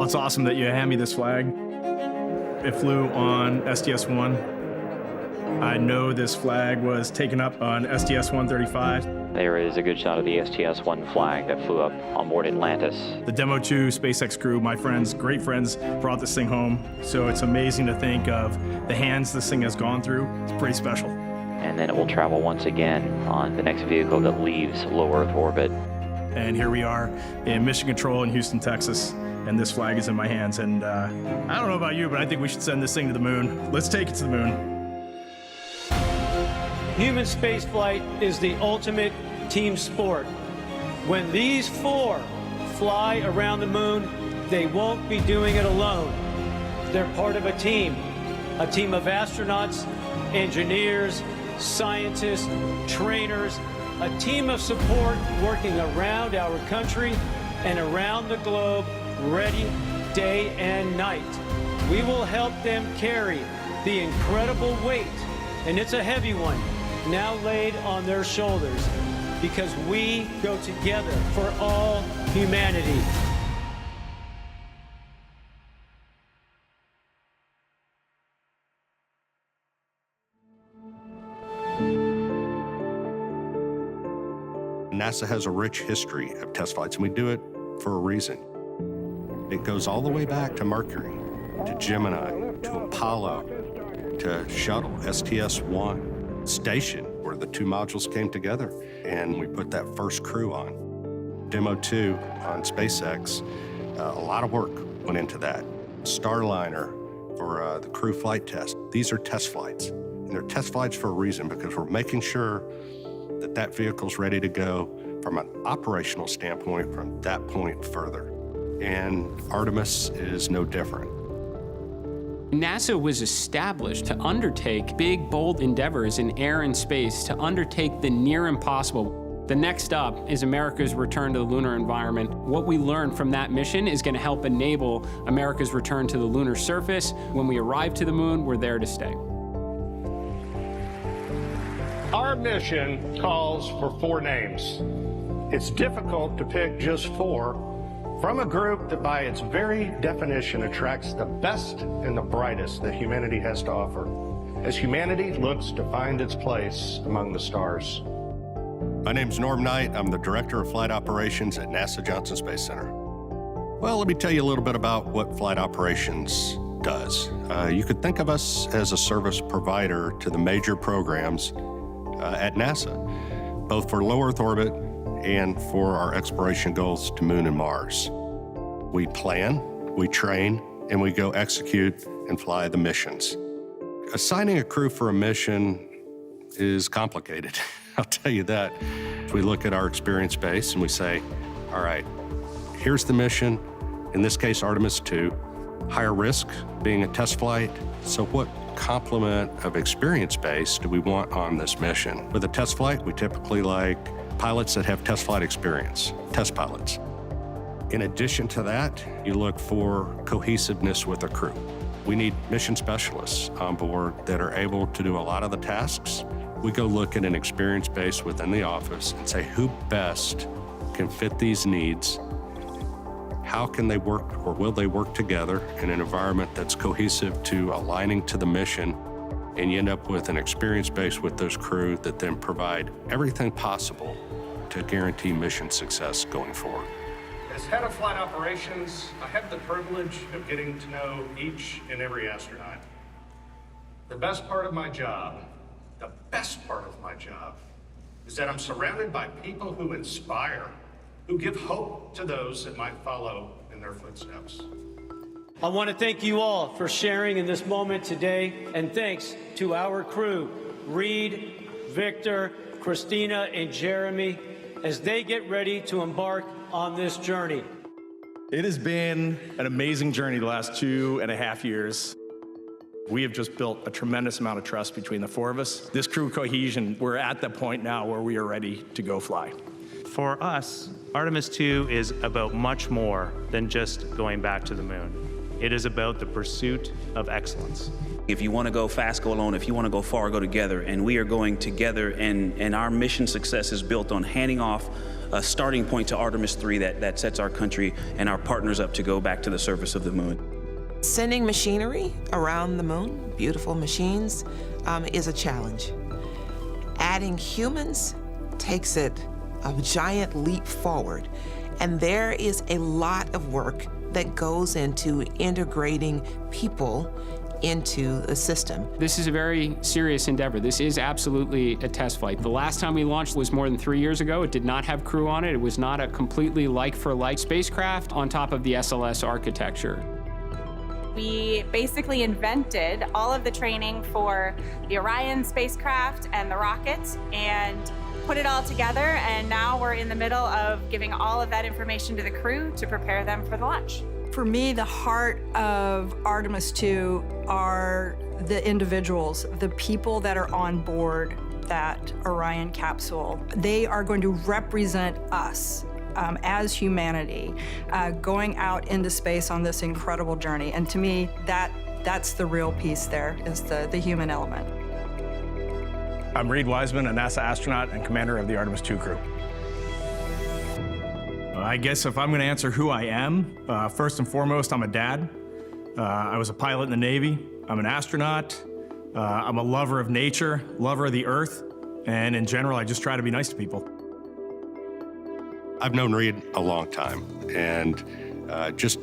Well, it's awesome that you hand me this flag. It flew on STS-1. I know this flag was taken up on STS-135. There is a good shot of the STS-1 flag that flew up on board Atlantis. The Demo 2 SpaceX crew, my friends, great friends, brought this thing home. So it's amazing to think of the hands this thing has gone through. It's pretty special. And then it will travel once again on the next vehicle that leaves low Earth orbit. And here we are in Mission Control in Houston, Texas, and this flag is in my hands. And I don't know about you, but I think we should send this thing to the moon. Let's take it to the moon. Human spaceflight is the ultimate team sport. When these four fly around the moon, they won't be doing it alone. They're part of a team of astronauts, engineers, scientists, trainers, a team of support working around our country and around the globe, ready day and night. We will help them carry the incredible weight, and it's a heavy one, now laid on their shoulders, because we go together for all humanity. NASA has a rich history of test flights, and we do it for a reason. It goes all the way back to Mercury, to Gemini, to Apollo, to Shuttle, STS-1, Station, where the two modules came together, and we put that first crew on. Demo 2 on SpaceX, a lot of work went into that. Starliner for the crew flight test. These are test flights, and they're test flights for a reason, because we're making sure that that vehicle's ready to go from an operational standpoint from that point further. And Artemis is no different. NASA was established to undertake big, bold endeavors in air and space, to undertake the near impossible. The next up is America's return to the lunar environment. What we learn from that mission is going to help enable America's return to the lunar surface. When we arrive to the moon, we're there to stay. Our mission calls for 4 names. It's difficult to pick just 4 from a group that by its very definition attracts the best and the brightest that humanity has to offer, as humanity looks to find its place among the stars. My name's Norm Knight. I'm the Director of Flight Operations at NASA Johnson Space Center. Well, let me tell you a little bit about what flight operations does. You could think of us as a service provider to the major programs at NASA, both for low Earth orbit and for our exploration goals to Moon and Mars. We plan, we train, and we go execute and fly the missions. Assigning a crew for a mission is complicated, I'll tell you that. We look at our experience base and we say, all right, here's the mission, in this case Artemis 2, higher risk being a test flight, so what complement of experience base do we want on this mission? With a test flight, we typically like pilots that have test flight experience, test pilots. In addition to that, you look for cohesiveness with a crew. We need mission specialists on board that are able to do a lot of the tasks. We go look at an experience base within the office and say who best can fit these needs. How can they work, or will they work together in an environment that's cohesive to aligning to the mission, and you end up with an experience base with those crew that then provide everything possible to guarantee mission success going forward. As head of flight operations, I have the privilege of getting to know each and every astronaut. The best part of my job, is that I'm surrounded by people who inspire, who give hope to those that might follow in their footsteps. I want to thank you all for sharing in this moment today, and thanks to our crew, Reed, Victor, Christina, and Jeremy, as they get ready to embark on this journey. It has been an amazing journey the last 2.5 years. We have just built a tremendous amount of trust between the 4 of us. This crew cohesion, we're at the point now where we are ready to go fly. For us, Artemis 2 is about much more than just going back to the moon. It is about the pursuit of excellence. If you want to go fast, go alone. If you want to go far, go together. And we are going together, and our mission success is built on handing off a starting point to Artemis 3 that sets our country and our partners up to go back to the surface of the moon. Sending machinery around the moon, beautiful machines, is a challenge. Adding humans takes it a giant leap forward. And there is a lot of work that goes into integrating people into the system. This is a very serious endeavor. This is absolutely a test flight. The last time we launched was more than 3 years ago. It did not have crew on it. It was not a completely like-for-like spacecraft on top of the SLS architecture. We basically invented all of the training for the Orion spacecraft and the rocket and put it all together, and now we're in the middle of giving all of that information to the crew to prepare them for the launch. For me, the heart of Artemis 2 are the individuals, the people that are on board that Orion capsule. They are going to represent us as humanity, going out into space on this incredible journey. And to me, that's the real piece there, is the human element. I'm Reed Wiseman, a NASA astronaut and commander of the Artemis 2 crew. I guess if I'm going to answer who I am, first and foremost, I'm a dad. I was a pilot in the Navy. I'm an astronaut. I'm a lover of nature, lover of the Earth, and in general, I just try to be nice to people. I've known Reed a long time, and just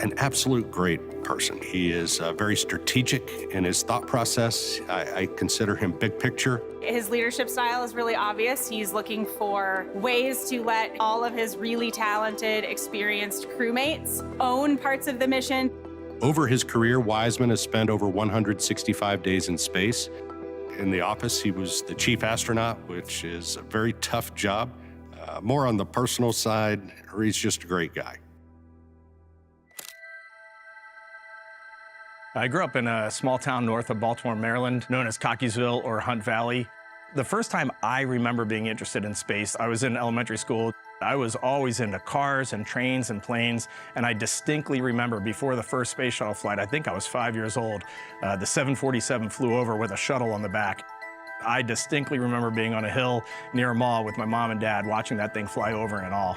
an absolute great person. He is very strategic in his thought process. I consider him big picture. His leadership style is really obvious. He's looking for ways to let all of his really talented, experienced crewmates own parts of the mission. Over his career, Wiseman has spent over 165 days in space. In the office, he was the chief astronaut, which is a very tough job. More on the personal side, Reed's just a great guy. I grew up in a small town north of Baltimore, Maryland, known as Cockeysville or Hunt Valley. The first time I remember being interested in space, I was in elementary school. I was always into cars and trains and planes, and I distinctly remember before the first space shuttle flight, I think I was 5 years old, the 747 flew over with a shuttle on the back. I distinctly remember being on a hill near a mall with my mom and dad watching that thing fly over and all.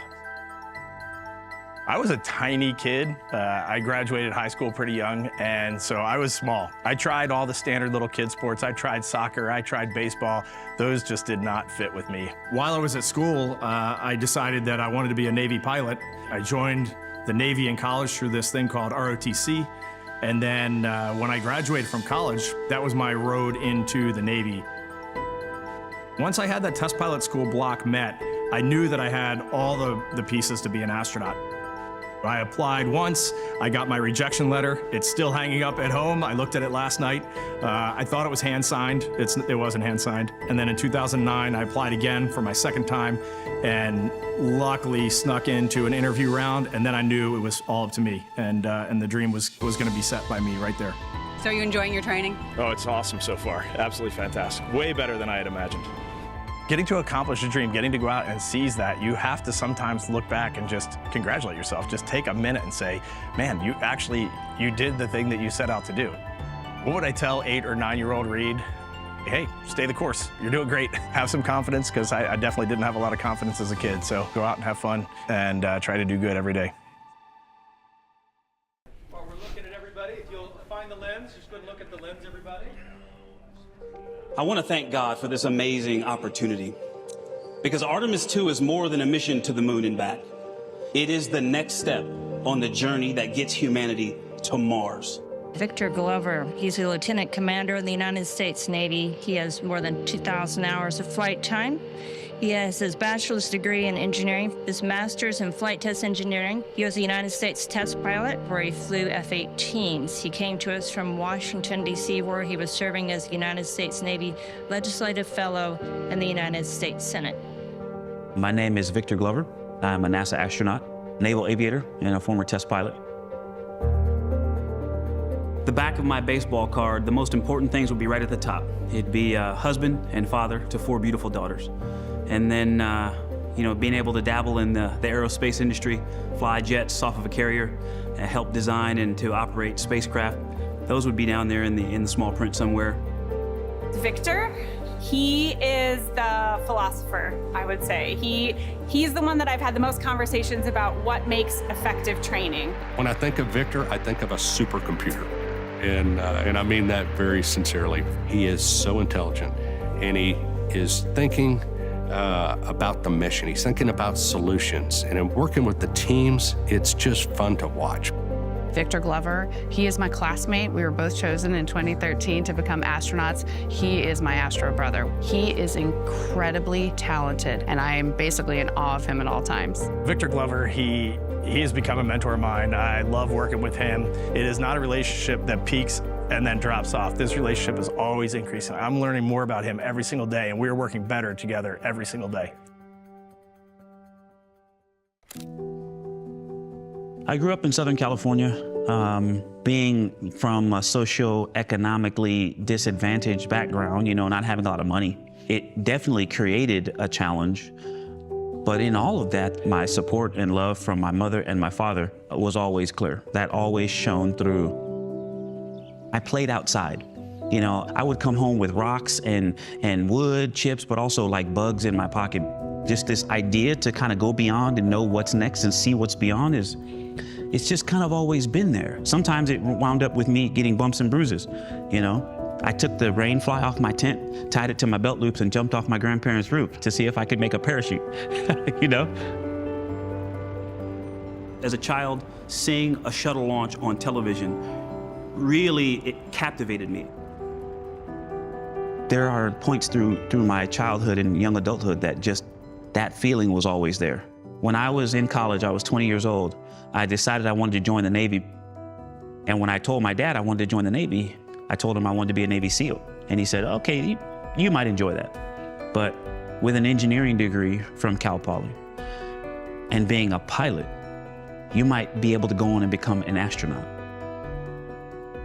I was a tiny kid. I graduated high school pretty young, and so I was small. I tried all the standard little kid sports. I tried soccer, I tried baseball. Those just did not fit with me. While I was at school, I decided that I wanted to be a Navy pilot. I joined the Navy in college through this thing called ROTC. And then when I graduated from college, that was my road into the Navy. Once I had that test pilot school block met, I knew that I had all the pieces to be an astronaut. I applied once, I got my rejection letter. It's still hanging up at home. I looked at it last night. I thought it was hand-signed. It wasn't hand-signed. And then in 2009, I applied again for my second time and luckily snuck into an interview round, and then I knew it was all up to me, and the dream was gonna be set by me right there. So are you enjoying your training? Oh, it's awesome so far. Absolutely fantastic. Way better than I had imagined. Getting to accomplish a dream, getting to go out and seize that, you have to sometimes look back and just congratulate yourself. Just take a minute and say, man, you did the thing that you set out to do. What would I tell 8 or 9-year-old Reed? Hey, stay the course. You're doing great. Have some confidence, because I definitely didn't have a lot of confidence as a kid. So go out and have fun and try to do good every day. While we're looking at everybody, if you'll find the lens, just go and look at the lens, everybody. I want to thank God for this amazing opportunity, because Artemis 2 is more than a mission to the moon and back. It is the next step on the journey that gets humanity to Mars. Victor Glover, he's a lieutenant commander in the United States Navy. He has more than 2,000 hours of flight time. He has his bachelor's degree in engineering, his master's in flight test engineering. He was a United States test pilot where he flew F-18s. He came to us from Washington, D.C., where he was serving as a United States Navy Legislative Fellow in the United States Senate. My name is Victor Glover. I'm a NASA astronaut, naval aviator, and a former test pilot. The back of my baseball card, the most important things would be right at the top. It'd be a husband and father to 4 beautiful daughters. And then, being able to dabble in the aerospace industry, fly jets off of a carrier, help design and to operate spacecraft. Those would be down there in the small print somewhere. Victor, He is the philosopher, I would say. He's the one that I've had the most conversations about what makes effective training. When I think of Victor, I think of a supercomputer. And I mean that very sincerely. He is so intelligent, and he is thinking about the mission. He's thinking about solutions. And in working with the teams, it's just fun to watch. Victor Glover, he is my classmate. We were both chosen in 2013 to become astronauts. He is my astro brother. He is incredibly talented, and I am basically in awe of him at all times. Victor Glover, he has become a mentor of mine. I love working with him. It is not a relationship that peaks and then drops off. This relationship is always increasing. I'm learning more about him every single day, and we're working better together every single day. I grew up in Southern California. Being from a socio-economically disadvantaged background, not having a lot of money, it definitely created a challenge. But in all of that, my support and love from my mother and my father was always clear. That always shone through. I played outside. I would come home with rocks and wood, chips, but also like bugs in my pocket. Just this idea to kind of go beyond and know what's next and see what's beyond it's just kind of always been there. Sometimes it wound up with me getting bumps and bruises, I took the rain fly off my tent, tied it to my belt loops, and jumped off my grandparents' roof to see if I could make a parachute, As a child, seeing a shuttle launch on television, really, it captivated me. There are points through my childhood and young adulthood that feeling was always there. When I was in college, I was 20 years old. I decided I wanted to join the Navy. And when I told my dad I wanted to join the Navy, I told him I wanted to be a Navy SEAL. And he said, okay, you might enjoy that. But with an engineering degree from Cal Poly and being a pilot, you might be able to go on and become an astronaut.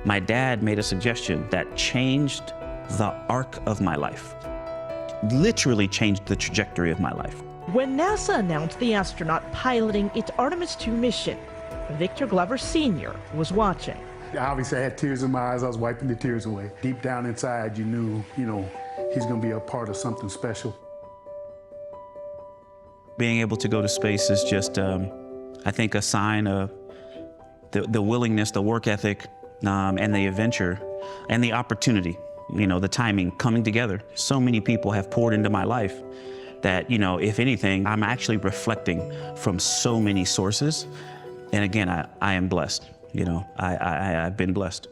My dad made a suggestion that changed the arc of my life, literally changed the trajectory of my life. When NASA announced the astronaut piloting its Artemis II mission, Victor Glover Sr. was watching. Obviously, I had tears in my eyes. I was wiping the tears away. Deep down inside, you knew, he's going to be a part of something special. Being able to go to space is just, I think, a sign of the willingness, the work ethic, and the adventure, and the opportunity, the timing coming together. So many people have poured into my life that, if anything, I'm actually reflecting from so many sources. And again, I am blessed. I've been blessed.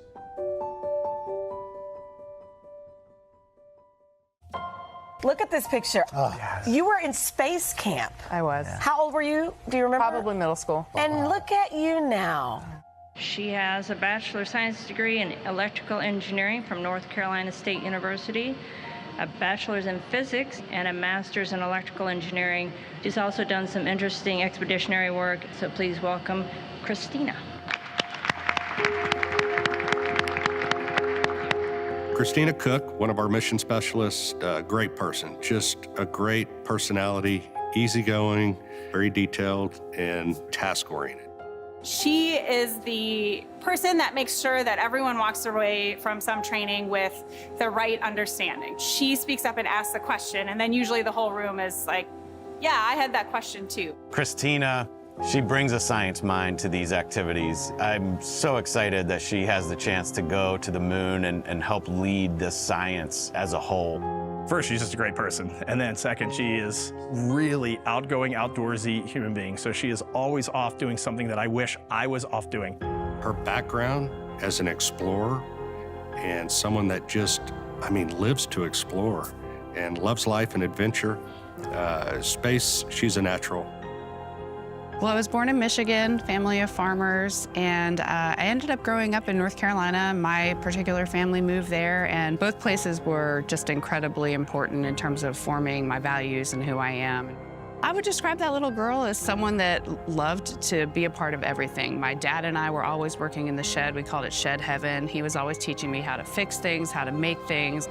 Look at this picture. Oh, yes. You were in space camp. I was. How old were you? Do you remember? Probably middle school. And look at you now. She has a Bachelor of Science degree in Electrical Engineering from North Carolina State University, a Bachelor's in Physics, and a Master's in Electrical Engineering. She's also done some interesting expeditionary work, so please welcome Christina. Christina Cook, one of our mission specialists, great person, just a great personality, easygoing, very detailed, and task-oriented. She is the person that makes sure that everyone walks away from some training with the right understanding. She speaks up and asks the question, and then usually the whole room is like, yeah, I had that question too. Christina, she brings a science mind to these activities. I'm so excited that she has the chance to go to the moon and help lead the science as a whole. First, she's just a great person. And then second, she is really outgoing, outdoorsy human being. So she is always off doing something that I wish I was off doing. Her background as an explorer and someone that just, lives to explore and loves life and adventure, space, she's a natural. Well, I was born in Michigan, family of farmers, and I ended up growing up in North Carolina. My particular family moved there, and both places were just incredibly important in terms of forming my values and who I am. I would describe that little girl as someone that loved to be a part of everything. My dad and I were always working in the shed. We called it shed heaven. He was always teaching me how to fix things, how to make things.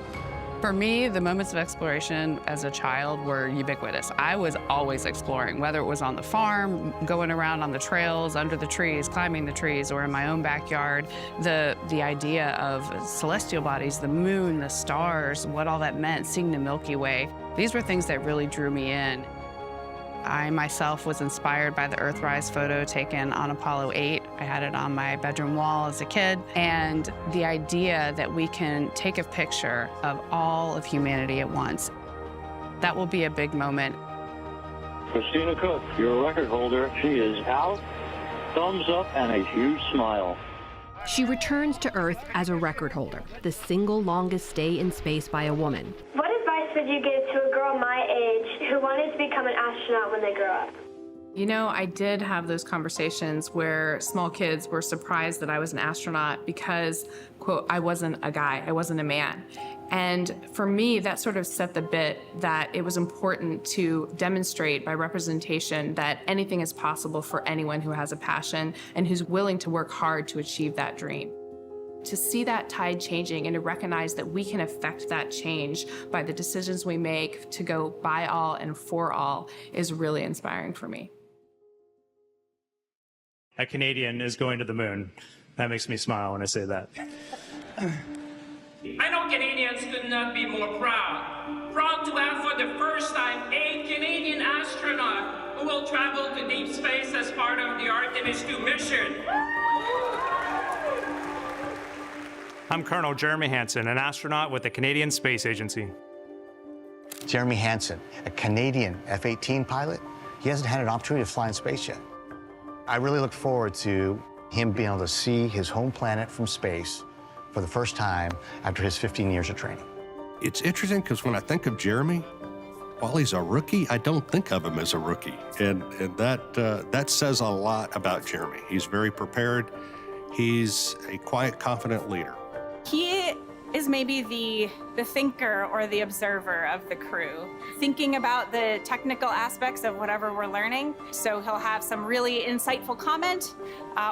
For me, the moments of exploration as a child were ubiquitous. I was always exploring, whether it was on the farm, going around on the trails, under the trees, climbing the trees, or in my own backyard. The idea of celestial bodies, the moon, the stars, what all that meant, seeing the Milky Way, these were things that really drew me in. I myself was inspired by the Earthrise photo taken on Apollo 8. I had it on my bedroom wall as a kid. And the idea that we can take a picture of all of humanity at once, that will be a big moment. Christina Cook, your record holder. She is out, thumbs up, and a huge smile. She returns to Earth as a record holder, the single longest stay in space by a woman. What advice would you give to a girl my age who wanted to become an astronaut when they grow up? You know, I did have those conversations where small kids were surprised that I was an astronaut because, quote, I wasn't a guy, I wasn't a man. And for me, that sort of set the bit that it was important to demonstrate by representation that anything is possible for anyone who has a passion and who's willing to work hard to achieve that dream. To see that tide changing and to recognize that we can affect that change by the decisions we make to go by all and for all is really inspiring for me. A Canadian is going to the moon. That makes me smile when I say that. I know Canadians could not be more proud. Proud to have for the first time a Canadian astronaut who will travel to deep space as part of the Artemis 2 mission. I'm Colonel Jeremy Hansen, an astronaut with the Canadian Space Agency. Jeremy Hansen, a Canadian F-18 pilot. He hasn't had an opportunity to fly in space yet. I really look forward to him being able to see his home planet from space for the first time after his 15 years of training. It's interesting because when I think of Jeremy, while he's a rookie, I don't think of him as a rookie. And that says a lot about Jeremy. He's very prepared. He's a quiet, confident leader. He is maybe the thinker or the observer of the crew, thinking about the technical aspects of whatever we're learning. So he'll have some really insightful comment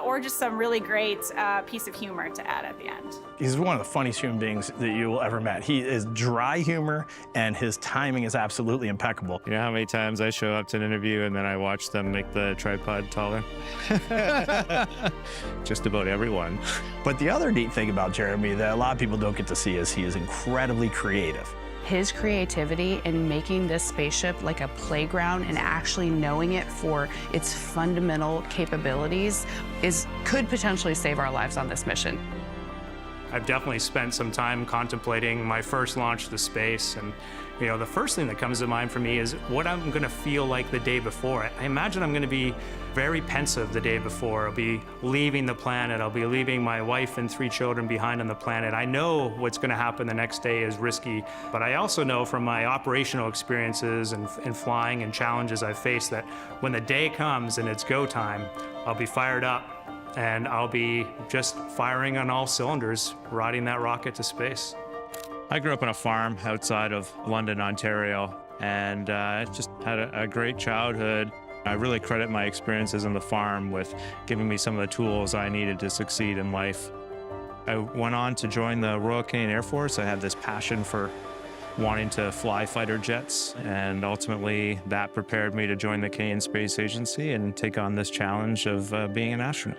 or just some really great piece of humor to add at the end. He's one of the funniest human beings that you will ever met. He is dry humor, and his timing is absolutely impeccable. You know how many times I show up to an interview and then I watch them make the tripod taller? Just about everyone. But the other neat thing about Jeremy that a lot of people don't get to see is he is incredibly creative. His creativity in making this spaceship like a playground and actually knowing it for its fundamental capabilities could potentially save our lives on this mission. I've definitely spent some time contemplating my first launch to space, and you know, the first thing that comes to mind for me is what I'm going to feel like the day before. I imagine I'm going to be very pensive the day before. I'll be leaving the planet. I'll be leaving my wife and 3 children behind on the planet. I know what's going to happen the next day is risky, but I also know from my operational experiences and flying and challenges I've faced that when the day comes and it's go time, I'll be fired up and I'll be just firing on all cylinders, riding that rocket to space. I grew up on a farm outside of London, Ontario, and just had a great childhood. I really credit my experiences on the farm with giving me some of the tools I needed to succeed in life. I went on to join the Royal Canadian Air Force. I had this passion for wanting to fly fighter jets, and ultimately that prepared me to join the Canadian Space Agency and take on this challenge of being an astronaut.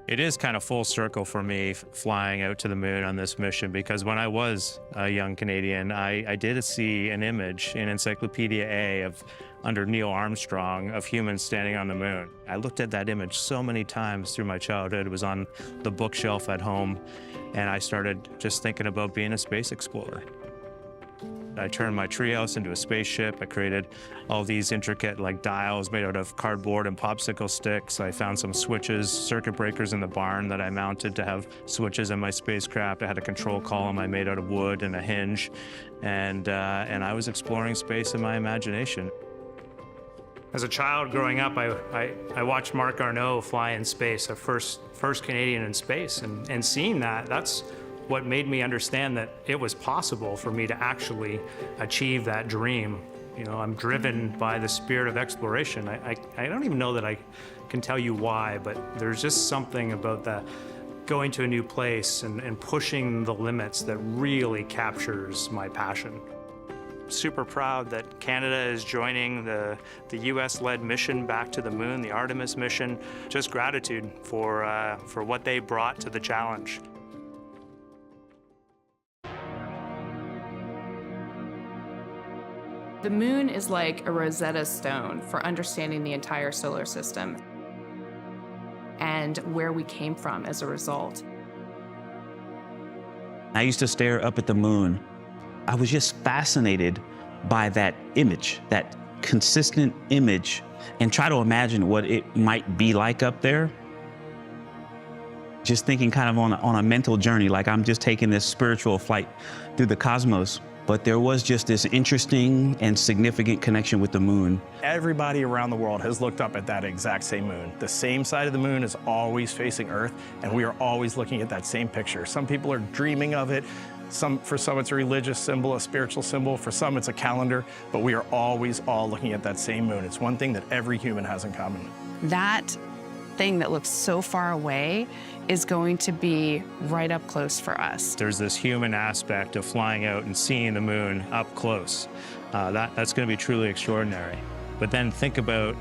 It is kind of full circle for me flying out to the moon on this mission, because when I was a young Canadian, I did see an image in Encyclopedia A under Neil Armstrong of humans standing on the moon. I looked at that image so many times through my childhood. It was on the bookshelf at home, and I started just thinking about being a space explorer. I turned my treehouse into a spaceship. I created all these intricate dials made out of cardboard and popsicle sticks. I found some switches, circuit breakers in the barn that I mounted to have switches in my spacecraft. I had a control column I made out of wood and a hinge, and I was exploring space in my imagination. As a child growing up, I watched Marc Garneau fly in space, a first Canadian in space, and seeing that's what made me understand that it was possible for me to actually achieve that dream. You know, I'm driven by the spirit of exploration. I don't even know that I can tell you why, but there's just something about going to a new place and pushing the limits that really captures my passion. Super proud that Canada is joining the US-led mission back to the moon, the Artemis mission. Just gratitude for what they brought to the challenge. The moon is like a Rosetta Stone for understanding the entire solar system and where we came from as a result. I used to stare up at the moon. I was just fascinated by that image, that consistent image, and try to imagine what it might be like up there. Just thinking kind of on a mental journey, like I'm just taking this spiritual flight through the cosmos. But there was just this interesting and significant connection with the moon. Everybody around the world has looked up at that exact same moon. The same side of the moon is always facing Earth, and we are always looking at that same picture. Some people are dreaming of it. For some it's a religious symbol, a spiritual symbol. For some it's a calendar, but we are always all looking at that same moon. It's one thing that every human has in common. That thing that looks so far away is going to be right up close for us. There's this human aspect of flying out and seeing the moon up close. That's going to be truly extraordinary. But then think about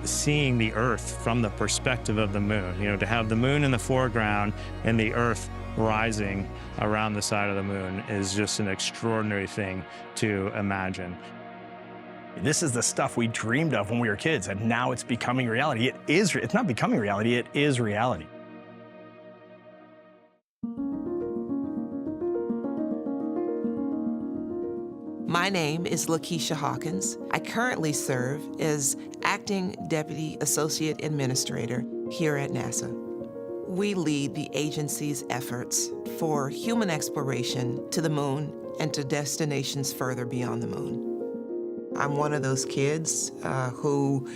seeing the Earth from the perspective of the moon. You know, to have the moon in the foreground and the Earth rising around the side of the moon is just an extraordinary thing to imagine. This is the stuff we dreamed of when we were kids, and now it's becoming reality. It's not becoming reality, it is reality. My name is Lakeisha Hawkins. I currently serve as Acting Deputy Associate Administrator here at NASA. We lead the agency's efforts for human exploration to the moon and to destinations further beyond the moon. I'm one of those kids who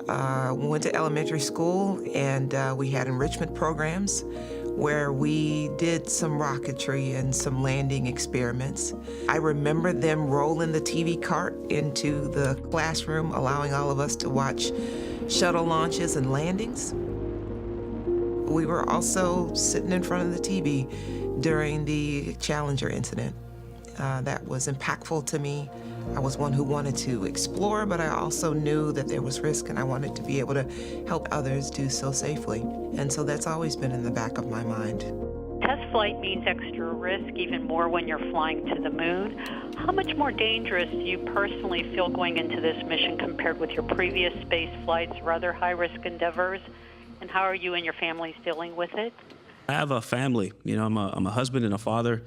went to elementary school, and we had enrichment programs where we did some rocketry and some landing experiments. I remember them rolling the TV cart into the classroom, allowing all of us to watch shuttle launches and landings. We were also sitting in front of the TV during the Challenger incident. That was impactful to me. I was one who wanted to explore, but I also knew that there was risk, and I wanted to be able to help others do so safely. And so that's always been in the back of my mind. Test flight means extra risk, even more when you're flying to the moon. How much more dangerous do you personally feel going into this mission compared with your previous space flights or other high-risk endeavors? And how are you and your families dealing with it? I have a family. You know, I'm a husband and a father.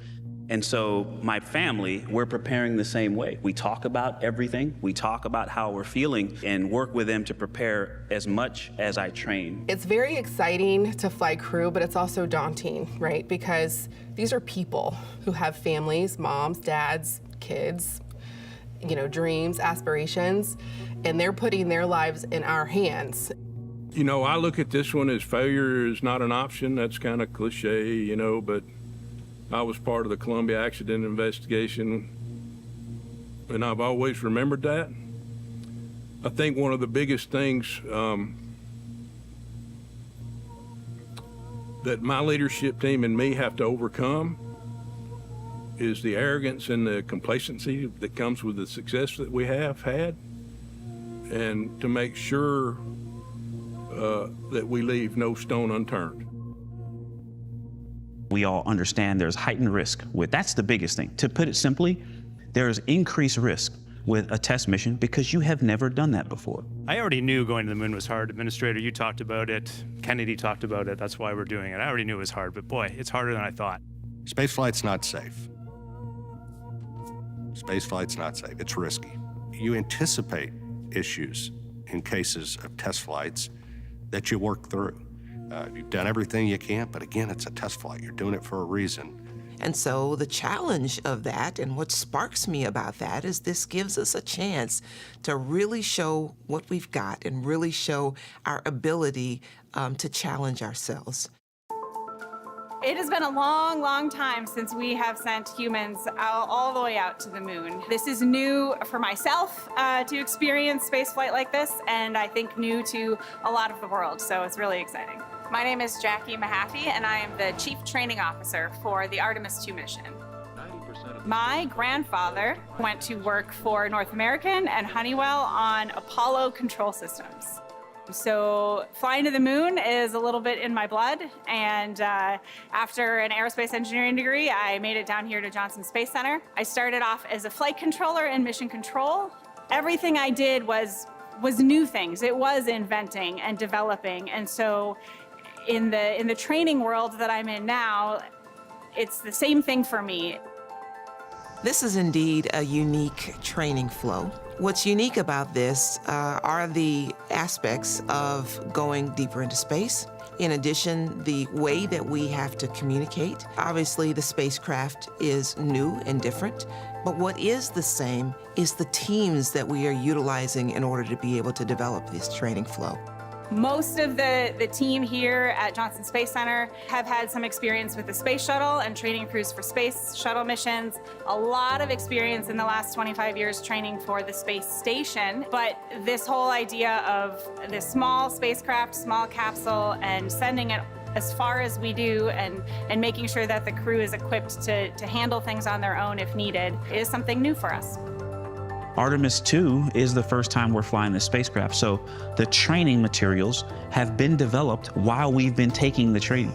And so my family, we're preparing the same way. We talk about everything. We talk about how we're feeling and work with them to prepare as much as I train. It's very exciting to fly crew, but it's also daunting, right? Because these are people who have families, moms, dads, kids, you know, dreams, aspirations, and they're putting their lives in our hands. You know, I look at this one as failure is not an option. That's kind of cliche, you know, but I was part of the Columbia accident investigation, and I've always remembered that. I think one of the biggest things that my leadership team and me have to overcome is the arrogance and the complacency that comes with the success that we have had, and to make sure that we leave no stone unturned. We all understand there's heightened risk with, that's the biggest thing. To put it simply, there's increased risk with a test mission because you have never done that before. I already knew going to the moon was hard. Administrator, you talked about it. Kennedy talked about it. That's why we're doing it. I already knew it was hard, but boy, it's harder than I thought. Spaceflight's not safe. Spaceflight's not safe. It's risky. You anticipate issues in cases of test flights that you work through. You've done everything you can, but again, it's a test flight. You're doing it for a reason. And so the challenge of that, and what sparks me about that, is this gives us a chance to really show what we've got and really show our ability to challenge ourselves. It has been a long, long time since we have sent humans all the way out to the moon. This is new for myself to experience spaceflight like this, and I think new to a lot of the world, so it's really exciting. My name is Jackie Mahaffey, and I am the Chief Training Officer for the Artemis II mission. My grandfather went to work for North American and Honeywell on Apollo control systems. So flying to the moon is a little bit in my blood, and after an aerospace engineering degree, I made it down here to Johnson Space Center. I started off as a flight controller in mission control. Everything I did was new things. It was inventing and developing, and so in the training world that I'm in now, it's the same thing for me. This is indeed a unique training flow. What's unique about this are the aspects of going deeper into space. In addition, the way that we have to communicate. Obviously, the spacecraft is new and different, but what is the same is the teams that we are utilizing in order to be able to develop this training flow. Most of the team here at Johnson Space Center have had some experience with the space shuttle and training crews for space shuttle missions. A lot of experience in the last 25 years training for the space station. But this whole idea of this small spacecraft, small capsule, and sending it as far as we do and making sure that the crew is equipped to handle things on their own if needed is something new for us. Artemis II is the first time we're flying this spacecraft, so the training materials have been developed while we've been taking the training.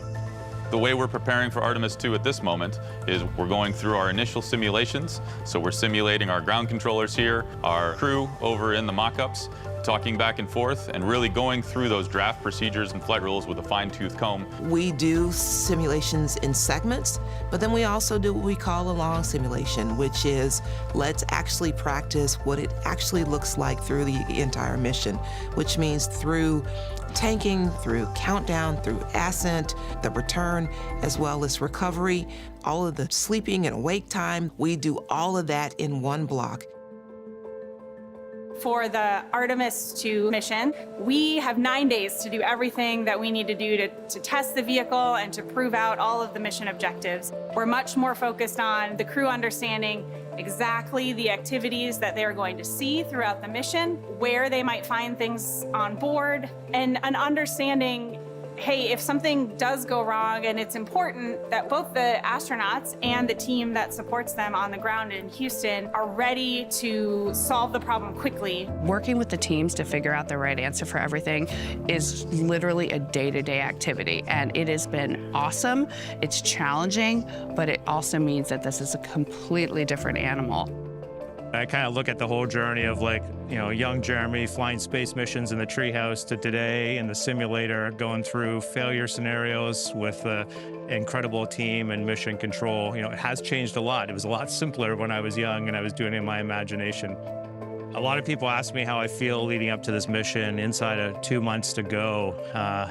The way we're preparing for Artemis II at this moment is we're going through our initial simulations. So we're simulating our ground controllers here, our crew over in the mock-ups, talking back and forth, and really going through those draft procedures and flight rules with a fine-tooth comb. We do simulations in segments, but then we also do what we call a long simulation, which is let's actually practice what it actually looks like through the entire mission, which means through tanking, through countdown, through ascent, the return, as well as recovery, all of the sleeping and awake time. We do all of that in one block. For the Artemis II mission, we have 9 days to do everything that we need to do to test the vehicle and to prove out all of the mission objectives. We're much more focused on the crew understanding exactly the activities that they're going to see throughout the mission, where they might find things on board, and an understanding, hey, if something does go wrong, and it's important that both the astronauts and the team that supports them on the ground in Houston are ready to solve the problem quickly. Working with the teams to figure out the right answer for everything is literally a day-to-day activity, and it has been awesome. It's challenging, but it also means that this is a completely different animal. I kind of look at the whole journey of young Jeremy flying space missions in the treehouse to today in the simulator, going through failure scenarios with an incredible team and mission control. It has changed a lot. It was a lot simpler when I was young and I was doing it in my imagination. A lot of people ask me how I feel leading up to this mission inside of 2 months to go.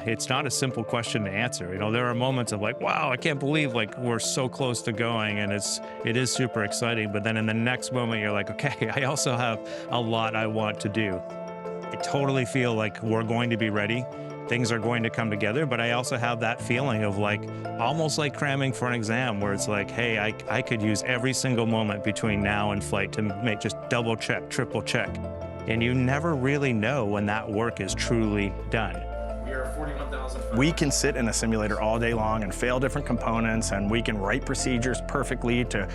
It's not a simple question to answer. There are moments of wow, I can't believe we're so close to going, and it is super exciting. But then in the next moment, you're like, okay, I also have a lot I want to do. I totally feel like we're going to be ready. Things are going to come together, but I also have that feeling of almost like cramming for an exam, where it's hey, I could use every single moment between now and flight to make just double check, triple check. And you never really know when that work is truly done. We can sit in a simulator all day long and fail different components, and we can write procedures perfectly to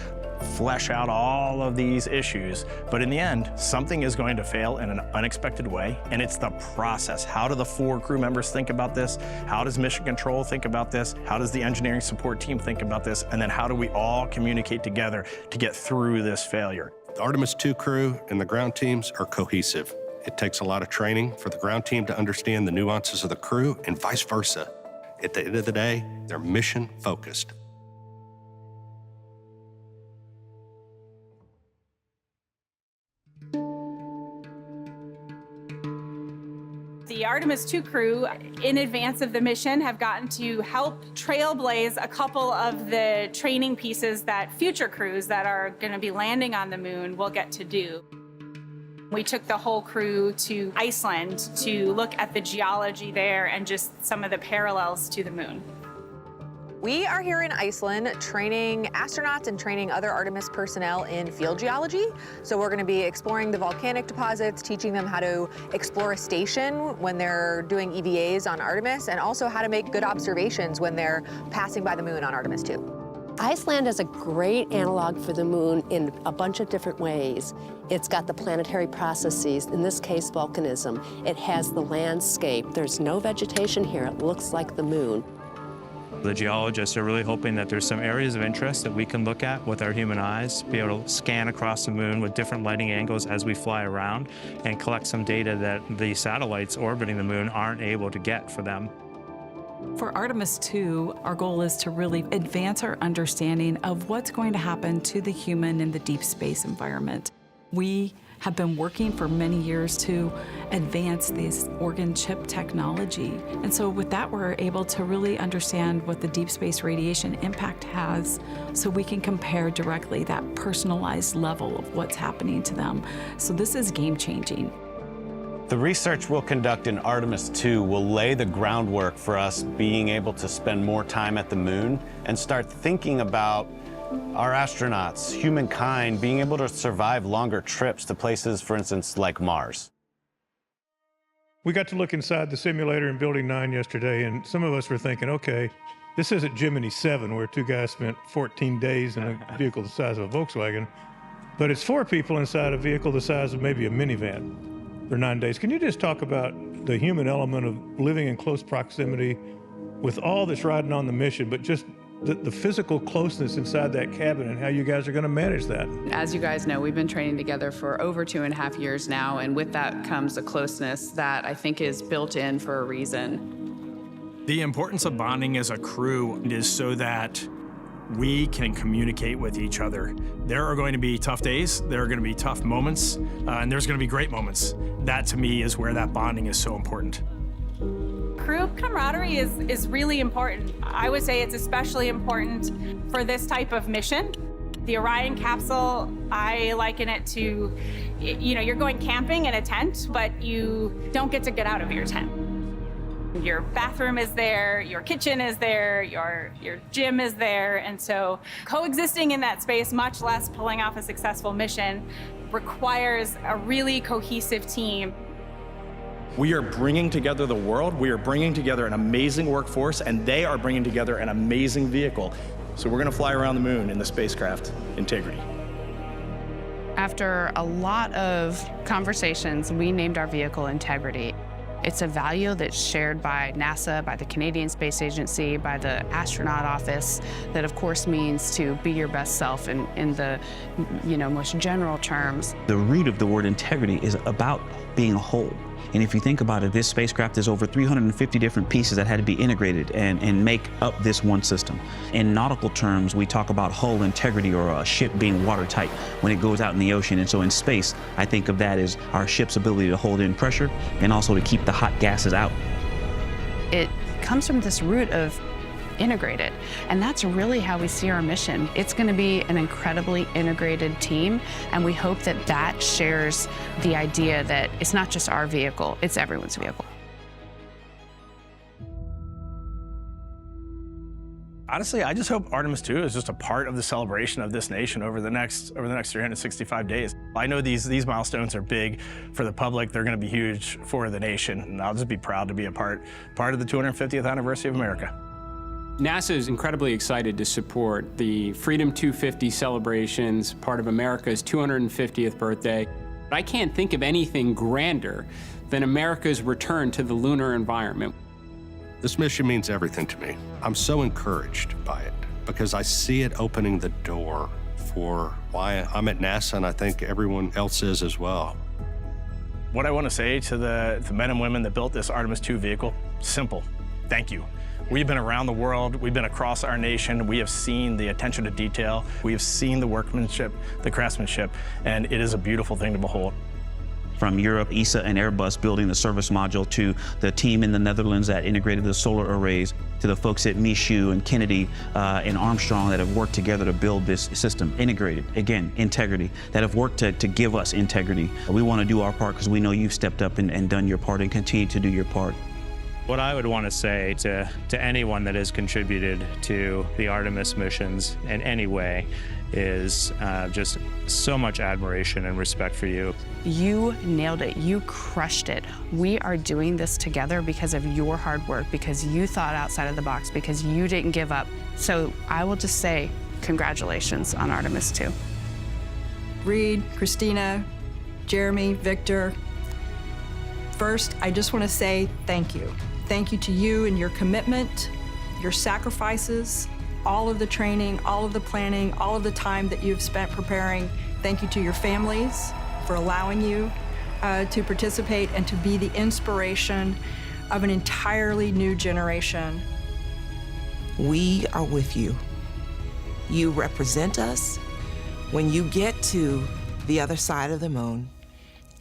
flesh out all of these issues. But in the end, something is going to fail in an unexpected way, and it's the process. How do the 4 crew members think about this? How does mission control think about this? How does the engineering support team think about this? And then how do we all communicate together to get through this failure? The Artemis II crew and the ground teams are cohesive. It takes a lot of training for the ground team to understand the nuances of the crew and vice versa. At the end of the day, they're mission focused. The Artemis II crew, in advance of the mission, have gotten to help trailblaze a couple of the training pieces that future crews that are going to be landing on the moon will get to do. We took the whole crew to Iceland to look at the geology there and just some of the parallels to the moon. We are here in Iceland training astronauts and training other Artemis personnel in field geology. So we're going to be exploring the volcanic deposits, teaching them how to explore a station when they're doing EVAs on Artemis, and also how to make good observations when they're passing by the moon on Artemis 2. Iceland is a great analog for the moon in a bunch of different ways. It's got the planetary processes, in this case volcanism. It has the landscape. There's no vegetation here. It looks like the moon. The geologists are really hoping that there's some areas of interest that we can look at with our human eyes, be able to scan across the moon with different lighting angles as we fly around and collect some data that the satellites orbiting the moon aren't able to get for them. For Artemis 2, our goal is to really advance our understanding of what's going to happen to the human in the deep space environment. We have been working for many years to advance this organ chip technology. And so with that, we're able to really understand what the deep space radiation impact has so we can compare directly that personalized level of what's happening to them. So this is game-changing. The research we'll conduct in Artemis 2 will lay the groundwork for us being able to spend more time at the moon and start thinking about our astronauts, humankind, being able to survive longer trips to places, for instance, like Mars. We got to look inside the simulator in Building 9 yesterday, and some of us were thinking, okay, this isn't Gemini 7, where two guys spent 14 days in a vehicle the size of a Volkswagen, but it's 4 people inside a vehicle the size of maybe a minivan for 9 days. Can you just talk about the human element of living in close proximity with all that's riding on the mission, but just the physical closeness inside that cabin and how you guys are going to manage that? As you guys know, we've been training together for over 2.5 years now, and with that comes a closeness that I think is built in for a reason. The importance of bonding as a crew is so that we can communicate with each other. There are going to be tough days, there are going to be tough moments, and there's going to be great moments. That, to me, is where that bonding is so important. Crew camaraderie is really important. I would say it's especially important for this type of mission. The Orion capsule, I liken it to, you're going camping in a tent, but you don't get to get out of your tent. Your bathroom is there, your kitchen is there, your gym is there, and so coexisting in that space, much less pulling off a successful mission, requires a really cohesive team. We are bringing together the world, we are bringing together an amazing workforce, and they are bringing together an amazing vehicle. So we're going to fly around the moon in the spacecraft Integrity. After a lot of conversations, we named our vehicle Integrity. It's a value that's shared by NASA, by the Canadian Space Agency, by the astronaut office, that of course means to be your best self in the most general terms. The root of the word integrity is about being a whole. And if you think about it, this spacecraft is over 350 different pieces that had to be integrated and make up this one system. In nautical terms, we talk about hull integrity or a ship being watertight when it goes out in the ocean. And so in space, I think of that as our ship's ability to hold in pressure and also to keep the hot gases out. It comes from this root of integrated, and that's really how we see our mission. It's going to be an incredibly integrated team, and we hope that that shares the idea that it's not just our vehicle, it's everyone's vehicle. Honestly, I just hope Artemis 2 is just a part of the celebration of this nation over the next 365 days. I know these milestones are big for the public. They're going to be huge for the nation, and I'll just be proud to be a part of the 250th anniversary of America. NASA is incredibly excited to support the Freedom 250 celebrations, part of America's 250th birthday. I can't think of anything grander than America's return to the lunar environment. This mission means everything to me. I'm so encouraged by it because I see it opening the door for why I'm at NASA, and I think everyone else is as well. What I want to say to the men and women that built this Artemis 2 vehicle, simple, thank you. We've been around the world, we've been across our nation, we have seen the attention to detail, we have seen the workmanship, the craftsmanship, and it is a beautiful thing to behold. From Europe, ESA and Airbus building the service module, to the team in the Netherlands that integrated the solar arrays, to the folks at Michoud and Kennedy and Armstrong that have worked together to build this system. Integrated, again, integrity, that have worked to give us integrity. We want to do our part because we know you've stepped up and done your part and continue to do your part. What I would want to say to anyone that has contributed to the Artemis missions in any way is just so much admiration and respect for you. You nailed it. You crushed it. We are doing this together because of your hard work, because you thought outside of the box, because you didn't give up. So I will just say congratulations on Artemis 2. Reed, Christina, Jeremy, Victor. First, I just want to say thank you. Thank you to you and your commitment, your sacrifices, all of the training, all of the planning, all of the time that you've spent preparing. Thank you to your families for allowing you to participate and to be the inspiration of an entirely new generation. We are with you. You represent us. When you get to the other side of the moon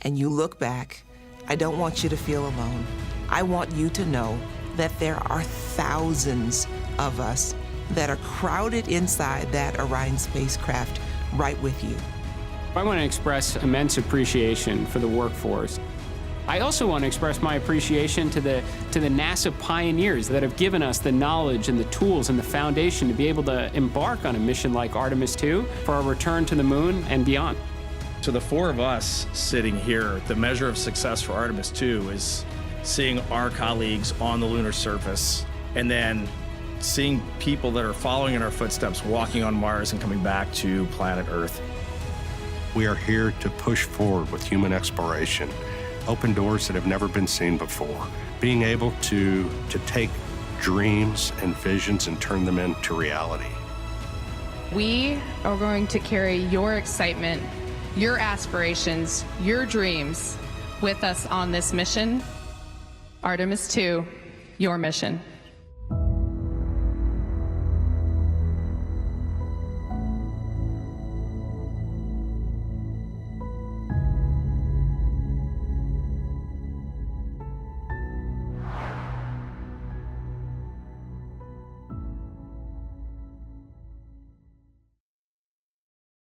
and you look back, I don't want you to feel alone. I want you to know that there are thousands of us that are crowded inside that Orion spacecraft right with you. I want to express immense appreciation for the workforce. I also want to express my appreciation to the NASA pioneers that have given us the knowledge and the tools and the foundation to be able to embark on a mission like Artemis 2 for our return to the moon and beyond. So the four of us sitting here, the measure of success for Artemis 2 is seeing our colleagues on the lunar surface and then seeing people that are following in our footsteps walking on Mars and coming back to planet Earth. We are here to push forward with human exploration, open doors that have never been seen before, being able to take dreams and visions and turn them into reality. We are going to carry your excitement, your aspirations, your dreams with us on this mission. Artemis 2, your mission.